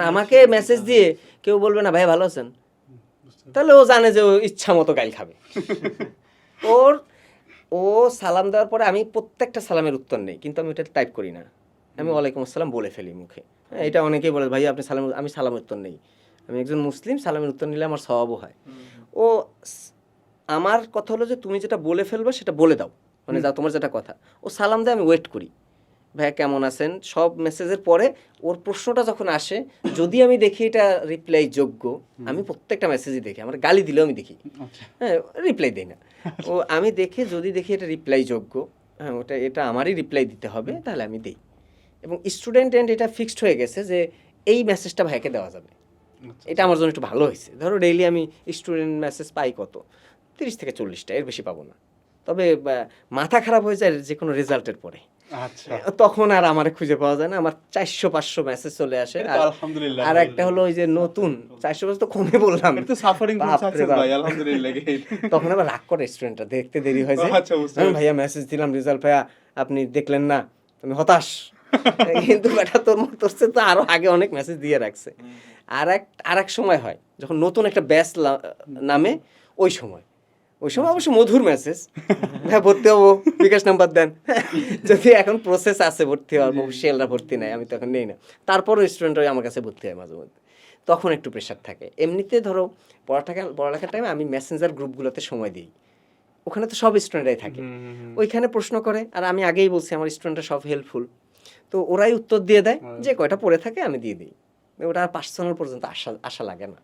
কারণ আমাকে মেসেজ দিয়ে কেউ বলবে না ভাই ভালো আছেন, তাহলে ও জানে যে ও ইচ্ছা মতো গাইল খাবে। ওর ও সালাম দেওয়ার পরে আমি প্রত্যেকটা সালামের উত্তর নেই, কিন্তু আমি ওটা টাইপ করি না, আমি ওয়ালাইকুম আসসালাম বলে ফেলি মুখে। হ্যাঁ, এটা অনেকেই বলে ভাই আপনি সালাম, আমি সালামের উত্তর নেই। আমি একজন মুসলিম, সালামের উত্তর নিলে আমার স্বভাবও হয়। ও আমার কথা হলো যে তুমি যেটা বলে ফেলবে সেটা বলে দাও, মানে যা তোমার যেটা কথা। ও সালাম দেয়, আমি ওয়েট করি ভাইয়া কেমন আছেন, সব মেসেজের পরে ওর প্রশ্নটা যখন আসে, যদি আমি দেখি এটা রিপ্লাই যোগ্য, আমি প্রত্যেকটা মেসেজই দেখি, আমার গালি দিলেও আমি দেখি, হ্যাঁ রিপ্লাই দিই না। ও আমি দেখে যদি দেখি এটা রিপ্লাই যোগ্য, হ্যাঁ এটা আমারই রিপ্লাই দিতে হবে, তাহলে আমি দিই। এবং স্টুডেন্ট এন্ড এটা ফিক্সড হয়ে গেছে যে এই মেসেজটা ভাইকে দেওয়া যাবে, এটা আমার জন্য একটু ভালো হয়েছে। ধরো ডেইলি আমি স্টুডেন্ট মেসেজ পাই কত, 30 থেকে 40টা, এর বেশি পাবো না। তবে মাথা খারাপ হয়ে যায় যে কোনো রেজাল্টের পরে, তখন আর আমার খুঁজে পাওয়া যায় না, আমার 400-500 মেসেজ চলে আসে। আর একটা হলো ওই যে নতুন 400 তো কমে বললাম, তখন আবার রাগ করে স্টুডেন্টরা, দেখতে দেরি হয়ে যায়, ভাইয়া মেসেজ দিলাম রেজাল্ট ভাইয়া আপনি দেখলেন না, তুমি হতাশ। কিন্তু বেটা তোর তো আরো আগে অনেক মেসেজ দিয়ে রাখছে। আর এক সময় হয় যখন নতুন একটা ব্যাচ নামে, ওই সময় অবশ্য মধুর মেসেজ, হ্যাঁ ভর্তি হবো, বিকাশ নাম্বার দেন। যদি এখন প্রসেস আছে ভর্তি হওয়ার, অফিসিয়ালরা ভর্তি নেয়, আমি তো এখন নেই না, তারপরও স্টুডেন্টরা আমার কাছে ভর্তি হয় মাঝে মধ্যে, তখন একটু প্রেশার থাকে। এমনিতে ধরো পড়ালেখার টাইমে আমি মেসেঞ্জার গ্রুপগুলোতে সময় দিই, ওখানে তো সব স্টুডেন্টরাই থাকে, ওইখানে প্রশ্ন করে, আর আমি আগেই বলছি আমার স্টুডেন্টরা সব হেল্পফুল, তো ওরাই উত্তর দিয়ে দেয়, যে কয়টা পড়ে থাকে আমি দিয়ে দিই, ওটা আর পার্সোনাল পর্যন্ত আসা লাগে না।